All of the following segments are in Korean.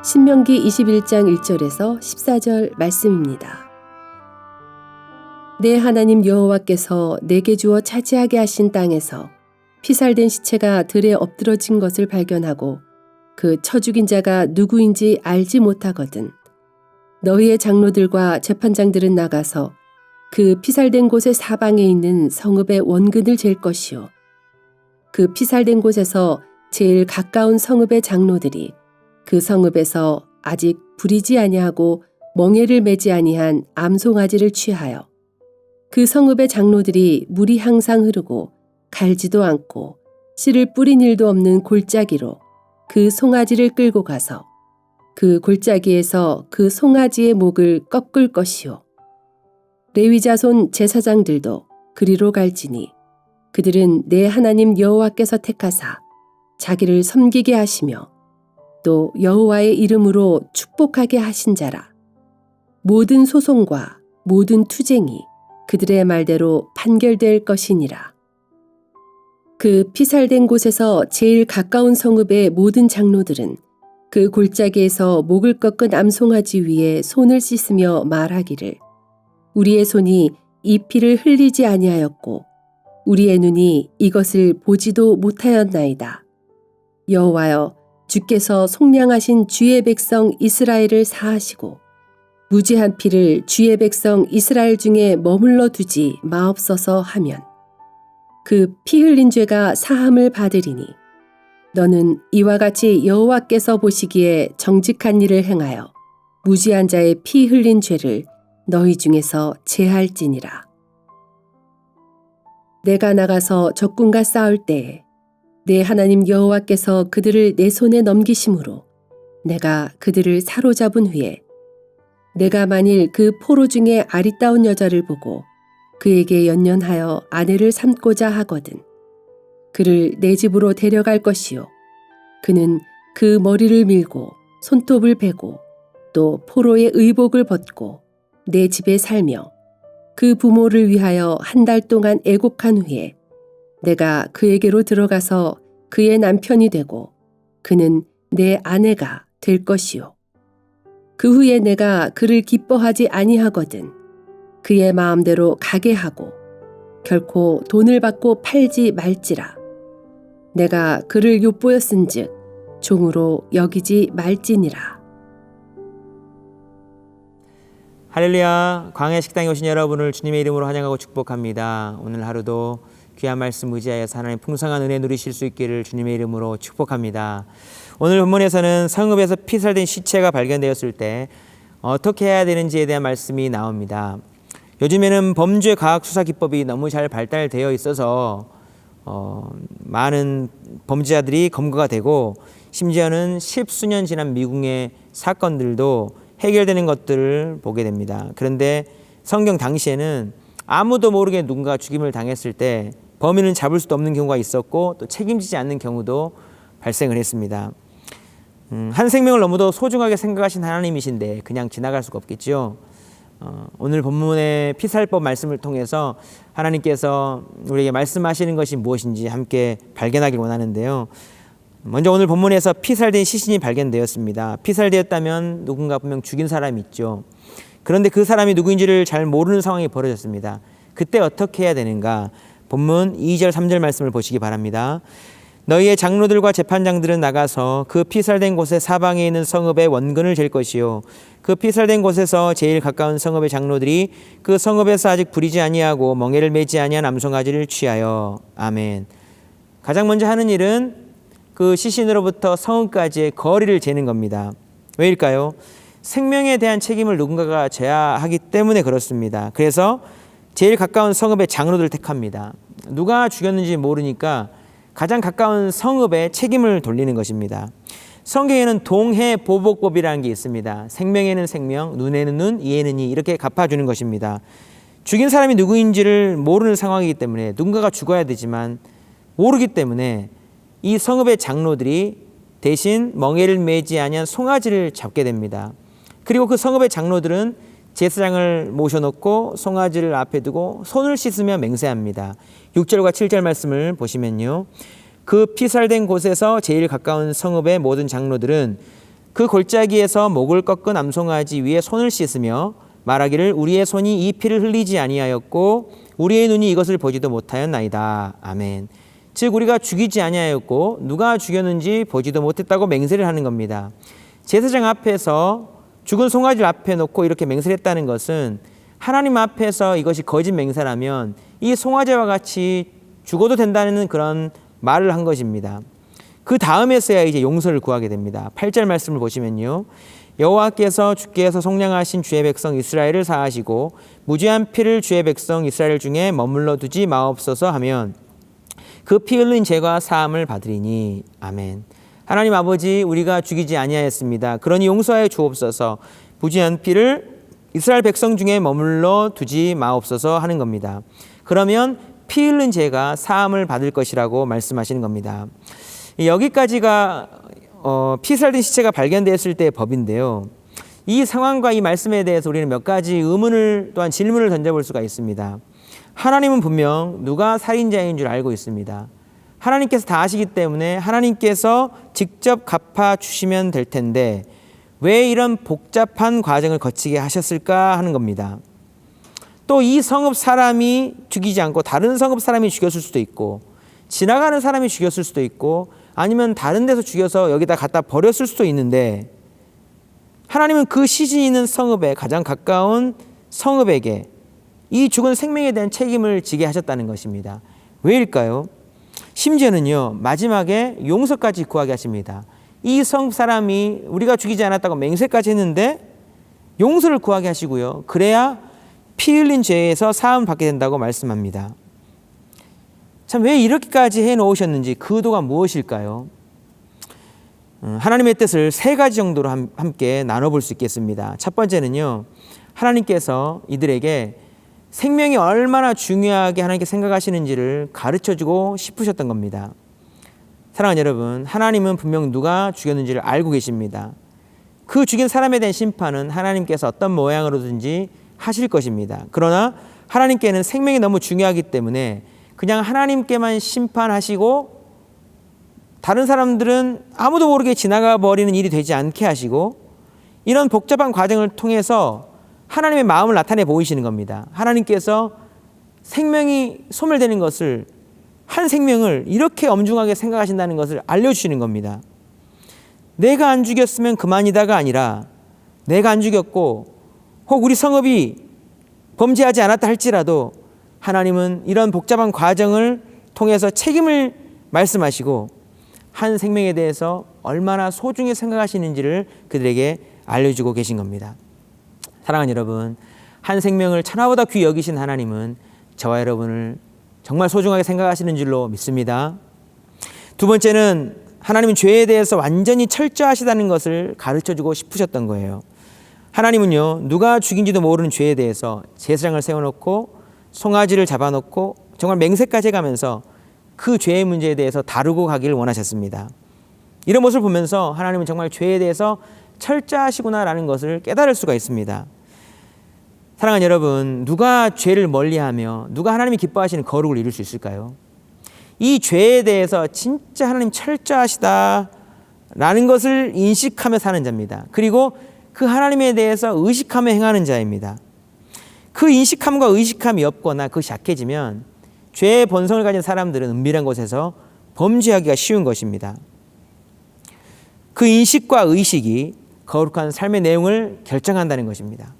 신명기 21장 1절에서 14절 말씀입니다. 내 하나님 여호와께서 내게 주어 차지하게 하신 땅에서 피살된 시체가 들에 엎드러진 것을 발견하고 그 쳐 죽인 자가 누구인지 알지 못하거든 너희의 장로들과 재판장들은 나가서 그 피살된 곳의 사방에 있는 성읍의 원근을 잴 것이요 그 피살된 곳에서 제일 가까운 성읍의 장로들이 그 성읍에서 아직 부리지 아니하고 멍에를 매지 아니한 암송아지를 취하여 그 성읍의 장로들이 물이 항상 흐르고 갈지도 않고 씨를 뿌린 일도 없는 골짜기로 그 송아지를 끌고 가서 그 골짜기에서 그 송아지의 목을 꺾을 것이요 레위 자손 제사장들도 그리로 갈지니 그들은 내 하나님 여호와께서 택하사 자기를 섬기게 하시며 또 여호와의 이름으로 축복하게 하신 자라. 모든 소송과 모든 투쟁이 그들의 말대로 판결될 것이니라. 그 피살된 곳에서 제일 가까운 성읍의 모든 장로들은 그 골짜기에서 목을 꺾은 암송아지 위에 손을 씻으며 말하기를 우리의 손이 이 피를 흘리지 아니하였고 우리의 눈이 이것을 보지도 못하였나이다. 여호와여 주께서 속량하신 주의 백성 이스라엘을 사하시고 무죄한 피를 주의 백성 이스라엘 중에 머물러 두지 마옵소서 하면 그 피 흘린 죄가 사함을 받으리니 너는 이와 같이 여호와께서 보시기에 정직한 일을 행하여 무죄한 자의 피 흘린 죄를 너희 중에서 제할지니라. 내가 나가서 적군과 싸울 때에 내 하나님 여호와께서 그들을 내 손에 넘기심으로 내가 그들을 사로잡은 후에 내가 만일 그 포로 중에 아리따운 여자를 보고 그에게 연연하여 아내를 삼고자 하거든 그를 내 집으로 데려갈 것이요 그는 그 머리를 밀고 손톱을 베고 또 포로의 의복을 벗고 내 집에 살며 그 부모를 위하여 한 달 동안 애곡한 후에 내가 그에게로 들어가서 그의 남편이 되고 그는 내 아내가 될 것이요. 그 후에 내가 그를 기뻐하지 아니하거든 그의 마음대로 가게 하고 결코 돈을 받고 팔지 말지라. 내가 그를 엿보였은즉 종으로 여기지 말지니라. 할렐루야. 광야 식당에 오신 여러분을 주님의 이름으로 환영하고 축복합니다. 오늘 하루도 귀한 말씀 의지하여서 하나님 풍성한 은혜 누리실 수 있기를 주님의 이름으로 축복합니다. 오늘 본문에서는 성읍에서 피살된 시체가 발견되었을 때 어떻게 해야 되는지에 대한 말씀이 나옵니다. 요즘에는 범죄 과학 수사 기법이 너무 잘 발달되어 있어서 많은 범죄자들이 검거가 되고 심지어는 십수년 지난 미국의 사건들도 해결되는 것들을 보게 됩니다. 그런데 성경 당시에는 아무도 모르게 누군가 죽임을 당했을 때 범인은 잡을 수도 없는 경우가 있었고 또 책임지지 않는 경우도 발생을 했습니다. 한 생명을 너무도 소중하게 생각하신 하나님이신데 그냥 지나갈 수가 없겠죠. 오늘 본문의 피살법 말씀을 통해서 하나님께서 우리에게 말씀하시는 것이 무엇인지 함께 발견하길 원하는데요. 먼저 오늘 본문에서 피살된 시신이 발견되었습니다. 피살되었다면 누군가 분명 죽인 사람이 있죠. 그런데 그 사람이 누구인지를 잘 모르는 상황이 벌어졌습니다. 그때 어떻게 해야 되는가? 본문 2절 3절 말씀을 보시기 바랍니다. 너희의 장로들과 재판장들은 나가서 그 피살된 곳의 사방에 있는 성읍의 원근을 잴 것이요 그 피살된 곳에서 제일 가까운 성읍의 장로들이 그 성읍에서 아직 부리지 아니하고 멍에를 매지 아니한 암송아지를 취하여. 아멘. 가장 먼저 하는 일은 그 시신으로부터 성읍까지의 거리를 재는 겁니다. 왜일까요? 생명에 대한 책임을 누군가가 져야 하기 때문에 그렇습니다. 그래서 제일 가까운 성읍의 장로들을 택합니다. 누가 죽였는지 모르니까 가장 가까운 성읍에 책임을 돌리는 것입니다. 성경에는 동해보복법이라는 게 있습니다. 생명에는 생명, 눈에는 눈, 이에는 이 이렇게 갚아주는 것입니다. 죽인 사람이 누구인지를 모르는 상황이기 때문에 누군가가 죽어야 되지만 모르기 때문에 이 성읍의 장로들이 대신 멍에를 매지 아니한 송아지를 잡게 됩니다. 그리고 그 성읍의 장로들은 제사장을 모셔놓고 송아지를 앞에 두고 손을 씻으며 맹세합니다. 6절과 7절 말씀을 보시면요. 그 피살된 곳에서 제일 가까운 성읍의 모든 장로들은 그 골짜기에서 목을 꺾은 암송아지 위에 손을 씻으며 말하기를 우리의 손이 이 피를 흘리지 아니하였고 우리의 눈이 이것을 보지도 못하였나이다. 아멘. 즉 우리가 죽이지 아니하였고 누가 죽였는지 보지도 못했다고 맹세를 하는 겁니다. 제사장 앞에서 죽은 송아지를 앞에 놓고 이렇게 맹세를 했다는 것은 하나님 앞에서 이것이 거짓 맹세라면 이 송아지와 같이 죽어도 된다는 그런 말을 한 것입니다. 그 다음에서야 이제 용서를 구하게 됩니다. 8절 말씀을 보시면요. 여호와께서 주께서 속량하신 주의 백성 이스라엘을 사하시고 무죄한 피를 주의 백성 이스라엘 중에 머물러 두지 마옵소서 하면 그 피 흘린 죄가 사함을 받으리니. 아멘. 하나님 아버지, 우리가 죽이지 아니하였습니다. 그러니 용서하여 주옵소서. 무죄한 피를 이스라엘 백성 중에 머물러 두지 마옵소서 하는 겁니다. 그러면 피 흘린 죄가 사함을 받을 것이라고 말씀하시는 겁니다. 여기까지가 피살된 시체가 발견되었을 때의 법인데요. 이 상황과 이 말씀에 대해서 우리는 몇 가지 의문을 또한 질문을 던져볼 수가 있습니다. 하나님은 분명 누가 살인자인 줄 알고 있습니다. 하나님께서 다 아시기 때문에 하나님께서 직접 갚아주시면 될 텐데 왜 이런 복잡한 과정을 거치게 하셨을까 하는 겁니다. 또 이 성읍 사람이 죽이지 않고 다른 성읍 사람이 죽였을 수도 있고 지나가는 사람이 죽였을 수도 있고 아니면 다른 데서 죽여서 여기다 갖다 버렸을 수도 있는데 하나님은 그 시신이 있는 성읍에 가장 가까운 성읍에게 이 죽은 생명에 대한 책임을 지게 하셨다는 것입니다. 왜일까요? 심지어는요 마지막에 용서까지 구하게 하십니다. 이 성읍 사람이 우리가 죽이지 않았다고 맹세까지 했는데 용서를 구하게 하시고요. 그래야 피 흘린 죄에서 사함을 받게 된다고 말씀합니다. 참 왜 이렇게까지 해놓으셨는지 그 의도가 무엇일까요? 하나님의 뜻을 세 가지 정도로 함께 나눠볼 수 있겠습니다. 첫 번째는요. 하나님께서 이들에게 생명이 얼마나 중요하게 하나님께 생각하시는지를 가르쳐주고 싶으셨던 겁니다. 사랑하는 여러분, 하나님은 분명 누가 죽였는지를 알고 계십니다. 그 죽인 사람에 대한 심판은 하나님께서 어떤 모양으로든지 하실 것입니다. 그러나 하나님께는 생명이 너무 중요하기 때문에 그냥 하나님께만 심판하시고 다른 사람들은 아무도 모르게 지나가 버리는 일이 되지 않게 하시고 이런 복잡한 과정을 통해서 하나님의 마음을 나타내 보이시는 겁니다. 하나님께서 생명이 소멸되는 것을 한 생명을 이렇게 엄중하게 생각하신다는 것을 알려주시는 겁니다. 내가 안 죽였으면 그만이다가 아니라 내가 안 죽였고 혹 우리 성읍이 범죄하지 않았다 할지라도 하나님은 이런 복잡한 과정을 통해서 책임을 말씀하시고 한 생명에 대해서 얼마나 소중히 생각하시는지를 그들에게 알려주고 계신 겁니다. 사랑하는 여러분, 한 생명을 천하보다 귀히 여기신 하나님은 저와 여러분을 정말 소중하게 생각하시는 줄로 믿습니다. 두 번째는 하나님은 죄에 대해서 완전히 철저하시다는 것을 가르쳐주고 싶으셨던 거예요. 하나님은요, 누가 죽인지도 모르는 죄에 대해서 제사장을 세워놓고 송아지를 잡아놓고 정말 맹세까지 해가면서 그 죄의 문제에 대해서 다루고 가기를 원하셨습니다. 이런 모습을 보면서 하나님은 정말 죄에 대해서 철저하시구나라는 것을 깨달을 수가 있습니다. 사랑하는 여러분, 누가 죄를 멀리하며 누가 하나님이 기뻐하시는 거룩을 이룰 수 있을까요? 이 죄에 대해서 진짜 하나님 철저하시다라는 것을 인식하며 사는 자입니다. 그리고 그 하나님에 대해서 의식하며 행하는 자입니다. 그 인식함과 의식함이 없거나 그것이 약해지면 죄의 본성을 가진 사람들은 은밀한 곳에서 범죄하기가 쉬운 것입니다. 그 인식과 의식이 거룩한 삶의 내용을 결정한다는 것입니다.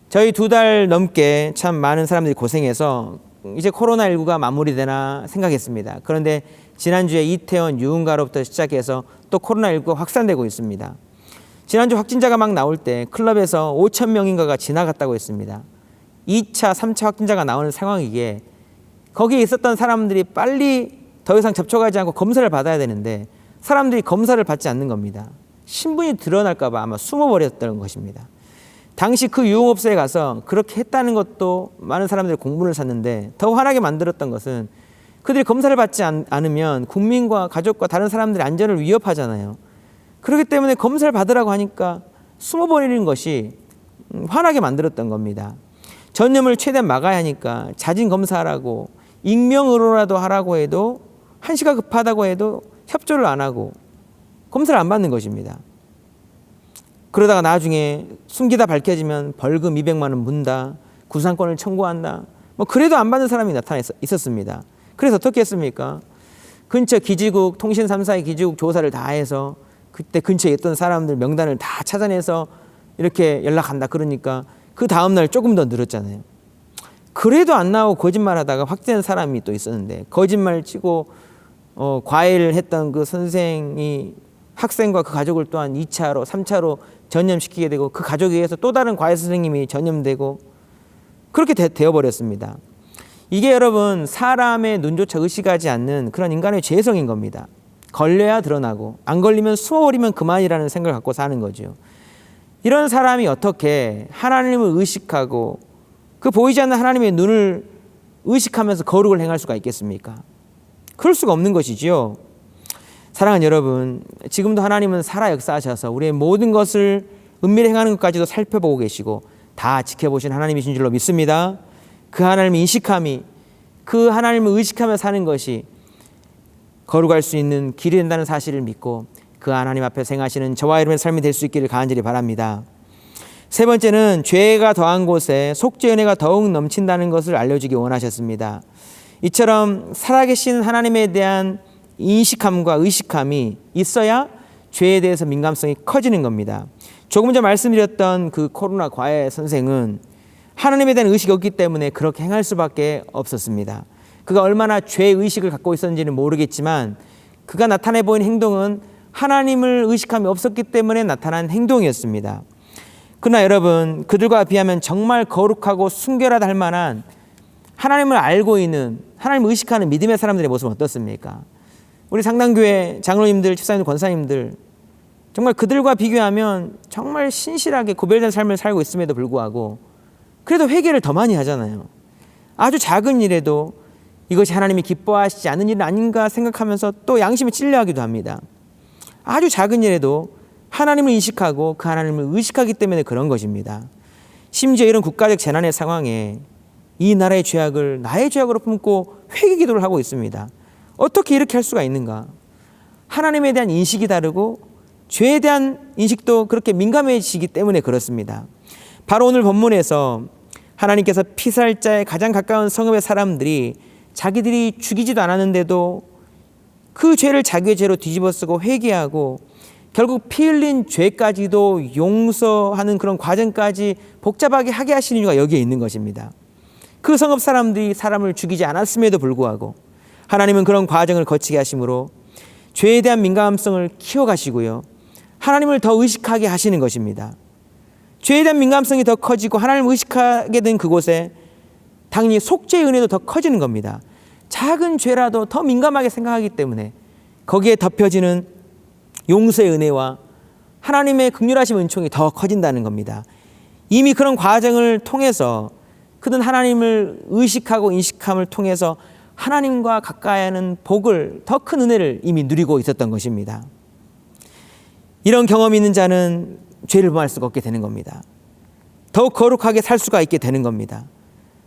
저희 2달 넘게 참 많은 사람들이 고생해서 이제 코로나19가 마무리되나 생각했습니다. 그런데 지난주에 이태원 유흥가로부터 시작해서 또 코로나19가 확산되고 있습니다. 지난주 확진자가 막 나올 때 클럽에서 5천 명인가가 지나갔다고 했습니다. 2차, 3차 확진자가 나오는 상황이기에 거기에 있었던 사람들이 빨리 더 이상 접촉하지 않고 검사를 받아야 되는데 사람들이 검사를 받지 않는 겁니다. 신분이 드러날까 봐 아마 숨어버렸던 것입니다. 당시 그 유흥업소에 가서 그렇게 했다는 것도 많은 사람들이 공분을 샀는데 더 화나게 만들었던 것은 그들이 검사를 받지 않으면 국민과 가족과 다른 사람들의 안전을 위협하잖아요. 그렇기 때문에 검사를 받으라고 하니까 숨어버리는 것이 화나게 만들었던 겁니다. 전염을 최대한 막아야 하니까 자진 검사하라고 익명으로라도 하라고 해도 한시가 급하다고 해도 협조를 안 하고 검사를 안 받는 것입니다. 그러다가 나중에 숨기다 밝혀지면 벌금 200만 원 문다, 구상권을 청구한다. 뭐 그래도 안 받는 사람이 나타나 있었습니다. 그래서 어떻게 했습니까? 근처 기지국, 통신 3사의 기지국 조사를 다 해서 그때 근처에 있던 사람들 명단을 다 찾아내서 이렇게 연락한다 그러니까 그 다음날 조금 더 늘었잖아요. 그래도 안 나오고 거짓말하다가 확진된 사람이 또 있었는데 거짓말 치고 과외를 했던 그 선생이 학생과 그 가족을 또한 2차로 3차로 전염시키게 되고 그 가족에 의해서 또 다른 과외 선생님이 전염되고 그렇게 되어버렸습니다. 이게 여러분 사람의 눈조차 의식하지 않는 그런 인간의 죄성인 겁니다. 걸려야 드러나고 안 걸리면 숨어버리면 그만이라는 생각을 갖고 사는 거죠. 이런 사람이 어떻게 하나님을 의식하고 그 보이지 않는 하나님의 눈을 의식하면서 거룩을 행할 수가 있겠습니까? 그럴 수가 없는 것이지요. 사랑하는 여러분, 지금도 하나님은 살아 역사하셔서 우리의 모든 것을 은밀히 행하는 것까지도 살펴보고 계시고 다 지켜보신 하나님이신 줄로 믿습니다. 그 하나님을 인식함이, 그 하나님을 의식하며 사는 것이 거룩할 수 있는 길이 된다는 사실을 믿고 그 하나님 앞에 행하시는 저와 여러분의 삶이 될 수 있기를 간절히 바랍니다. 세 번째는 죄가 더한 곳에 속죄 은혜가 더욱 넘친다는 것을 알려주기 원하셨습니다. 이처럼 살아계신 하나님에 대한 인식함과 의식함이 있어야 죄에 대해서 민감성이 커지는 겁니다. 조금 전 말씀드렸던 그 코로나 과외 선생은 하나님에 대한 의식이 없기 때문에 그렇게 행할 수밖에 없었습니다. 그가 얼마나 죄의식을 갖고 있었는지는 모르겠지만 그가 나타내 보인 행동은 하나님을 의식함이 없었기 때문에 나타난 행동이었습니다. 그러나 여러분, 그들과 비하면 정말 거룩하고 순결하다 할 만한 하나님을 알고 있는, 하나님을 의식하는 믿음의 사람들의 모습은 어떻습니까? 우리 상당교회 장로님들, 집사님들, 권사님들 정말 그들과 비교하면 정말 신실하게 구별된 삶을 살고 있음에도 불구하고 그래도 회개를 더 많이 하잖아요. 아주 작은 일에도 이것이 하나님이 기뻐하시지 않은 일은 아닌가 생각하면서 또 양심에 찔려하기도 합니다. 아주 작은 일에도 하나님을 인식하고 그 하나님을 의식하기 때문에 그런 것입니다. 심지어 이런 국가적 재난의 상황에 이 나라의 죄악을 나의 죄악으로 품고 회개 기도를 하고 있습니다. 어떻게 이렇게 할 수가 있는가? 하나님에 대한 인식이 다르고 죄에 대한 인식도 그렇게 민감해지기 때문에 그렇습니다. 바로 오늘 본문에서 하나님께서 피살자에 가장 가까운 성읍의 사람들이 자기들이 죽이지도 않았는데도 그 죄를 자기의 죄로 뒤집어쓰고 회개하고 결국 피 흘린 죄까지도 용서하는 그런 과정까지 복잡하게 하게 하시는 이유가 여기에 있는 것입니다. 그 성읍 사람들이 사람을 죽이지 않았음에도 불구하고 하나님은 그런 과정을 거치게 하심으로 죄에 대한 민감성을 키워가시고요. 하나님을 더 의식하게 하시는 것입니다. 죄에 대한 민감성이 더 커지고 하나님을 의식하게 된 그곳에 당연히 속죄의 은혜도 더 커지는 겁니다. 작은 죄라도 더 민감하게 생각하기 때문에 거기에 덮여지는 용서의 은혜와 하나님의 긍휼하심 은총이 더 커진다는 겁니다. 이미 그런 과정을 통해서 그는 하나님을 의식하고 인식함을 통해서 하나님과 가까이 하는 복을, 더 큰 은혜를 이미 누리고 있었던 것입니다. 이런 경험이 있는 자는 죄를 범할 수가 없게 되는 겁니다. 더욱 거룩하게 살 수가 있게 되는 겁니다.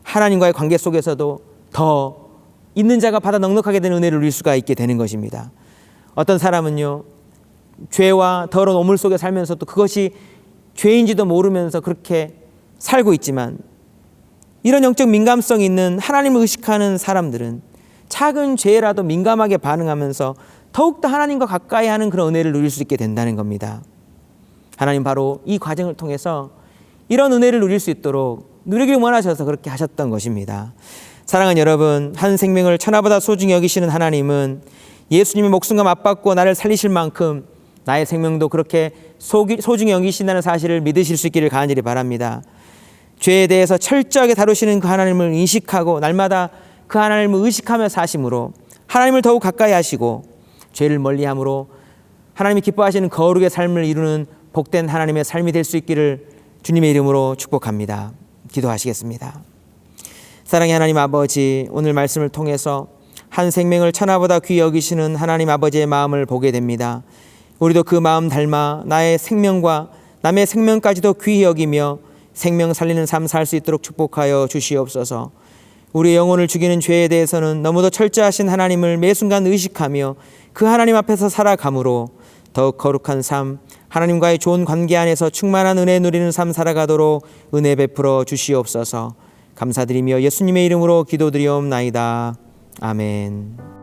하나님과의 관계 속에서도 더 있는 자가 받아 넉넉하게 되는 은혜를 누릴 수가 있게 되는 것입니다. 어떤 사람은요, 죄와 더러운 오물 속에 살면서도 그것이 죄인지도 모르면서 그렇게 살고 있지만 이런 영적 민감성 있는 하나님을 의식하는 사람들은 작은 죄라도 민감하게 반응하면서 더욱더 하나님과 가까이 하는 그런 은혜를 누릴 수 있게 된다는 겁니다. 하나님 바로 이 과정을 통해서 이런 은혜를 누릴 수 있도록 누리길 원하셔서 그렇게 하셨던 것입니다. 사랑하는 여러분, 한 생명을 천하보다 소중히 여기시는 하나님은 예수님의 목숨과 맞받고 나를 살리실 만큼 나의 생명도 그렇게 소중히 여기신다는 사실을 믿으실 수 있기를 간절히 바랍니다. 죄에 대해서 철저하게 다루시는 그 하나님을 인식하고 날마다 그 하나님을 의식하며 사심으로 하나님을 더욱 가까이 하시고 죄를 멀리함으로 하나님이 기뻐하시는 거룩의 삶을 이루는 복된 하나님의 삶이 될 수 있기를 주님의 이름으로 축복합니다. 기도하시겠습니다. 사랑의 하나님 아버지, 오늘 말씀을 통해서 한 생명을 천하보다 귀히 여기시는 하나님 아버지의 마음을 보게 됩니다. 우리도 그 마음 닮아 나의 생명과 남의 생명까지도 귀히 여기며 생명 살리는 삶 살 수 있도록 축복하여 주시옵소서. 우리의 영혼을 죽이는 죄에 대해서는 너무도 철저하신 하나님을 매 순간 의식하며 그 하나님 앞에서 살아감으로 더욱 거룩한 삶, 하나님과의 좋은 관계 안에서 충만한 은혜 누리는 삶 살아가도록 은혜 베풀어 주시옵소서. 감사드리며 예수님의 이름으로 기도드리옵나이다. 아멘.